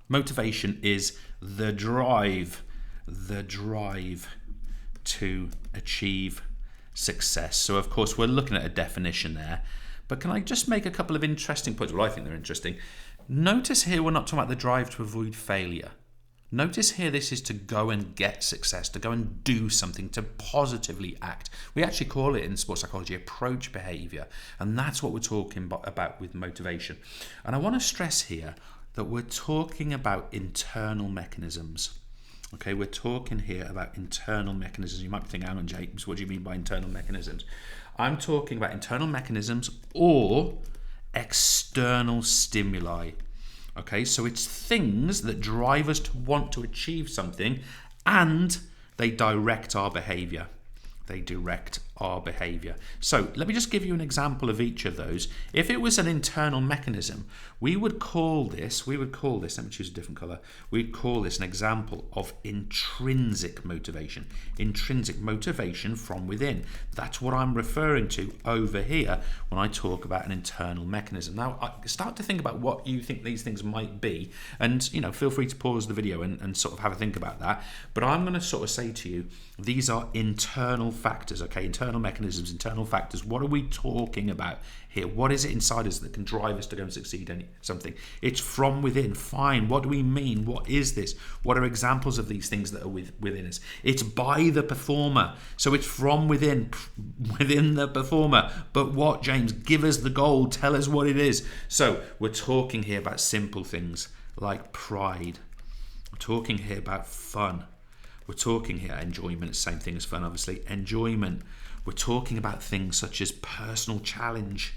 Motivation is the drive to achieve success. So of course we're looking at a definition there, but can I just make a couple of interesting points? Well, I think they're interesting. Notice here we're not talking about the drive to avoid failure. Notice here this is to go and get success, to go and do something, to positively act. We actually call it in sports psychology approach behaviour, and that's what we're talking about with motivation. And I want to stress here that we're talking about internal mechanisms. Okay, we're talking here about internal mechanisms. You might be thinking, hang on, James, what do you mean by internal mechanisms? I'm talking about internal mechanisms or external stimuli. Okay, so it's things that drive us to want to achieve something, and they direct our behavior. They direct our behavior. So let me just give you an example of each of those. If it was an internal mechanism, we would call this, let me choose a different color. We'd call this an example of intrinsic motivation. Intrinsic motivation from within. That's what I'm referring to over here when I talk about an internal mechanism. Now, start to think about what you think these things might be, and feel free to pause the video and sort of have a think about that. But I'm going to sort of say to you, these are internal factors, okay? Internal mechanisms, internal factors. What are we talking about here? What is it inside us that can drive us to go and succeed in something? It's from within. Fine. What do we mean? What is this? What are examples of these things that are within us? It's by the performer. So it's from within the performer. But what, James? Give us the goal. Tell us what it is. So we're talking here about simple things like pride. We're talking here about fun. We're talking here enjoyment, same thing as fun, obviously. Enjoyment. We're talking about things such as personal challenge.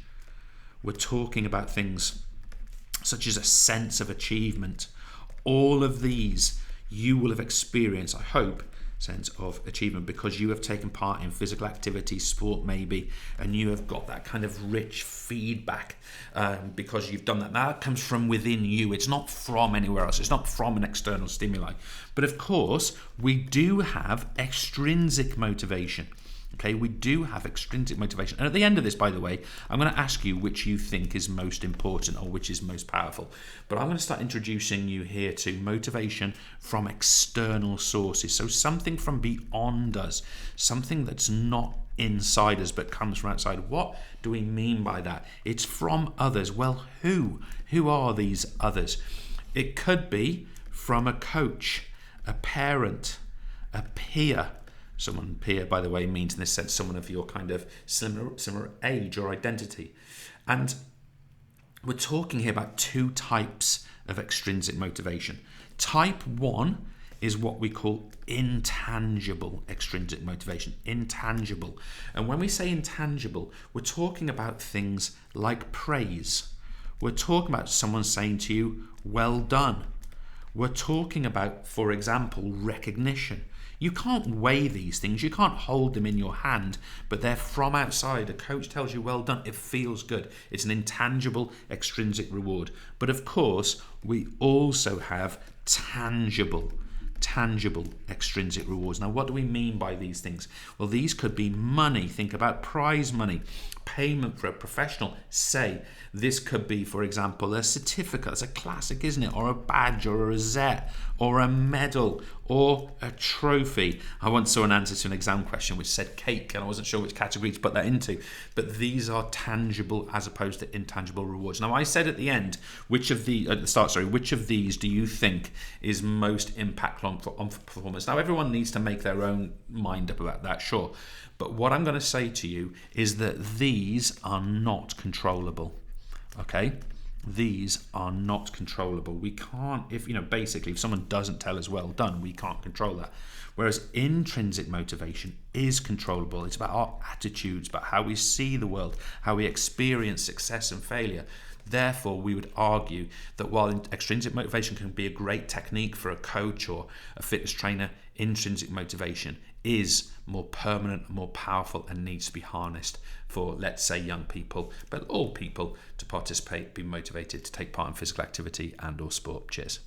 We're talking about things such as a sense of achievement. All of these you will have experienced, I hope, sense of achievement because you have taken part in physical activity, sport maybe, and you have got that kind of rich feedback because you've done that. Now that comes from within you. It's not from anywhere else. It's not from an external stimuli. But of course, we do have extrinsic motivation. Okay, we do have extrinsic motivation. And at the end of this, by the way, I'm going to ask you which you think is most important or which is most powerful. But I'm going to start introducing you here to motivation from external sources. So something from beyond us, something that's not inside us but comes from outside. What do we mean by that? It's from others. Well, who? Who are these others? It could be from a coach, a parent, a peer. Someone, peer, by the way, means in this sense someone of your kind of similar age or identity. And we're talking here about two types of extrinsic motivation. Type 1 is what we call intangible extrinsic motivation. Intangible. And when we say intangible, we're talking about things like praise. We're talking about someone saying to you, well done. We're talking about, for example, recognition. You can't weigh these things. You can't hold them in your hand, but they're from outside. A coach tells you, well done. It feels good. It's an intangible extrinsic reward. But of course, we also have tangible extrinsic rewards. Now, what do we mean by these things? Well, these could be money. Think about prize money, payment for a professional. Say, this could be, for example, a certificate. It's a classic, isn't it? Or a badge, or a rosette, or a medal, or a trophy. I once saw an answer to an exam question which said cake, and I wasn't sure which category to put that into. But these are tangible as opposed to intangible rewards. Now, I said at the end, which of these do you think is most impactful on performance? Now, everyone needs to make their own mind up about that, sure. But what I'm going to say to you is that these are not controllable. Okay? These are not controllable. We can't, if someone doesn't tell us well done, we can't control that. Whereas intrinsic motivation is controllable. It's about our attitudes, about how we see the world, how we experience success and failure. Therefore, we would argue that while extrinsic motivation can be a great technique for a coach or a fitness trainer, intrinsic motivation is more permanent, more powerful, and needs to be harnessed for, let's say, young people, but all people, to participate, be motivated to take part in physical activity and or sport. Cheers.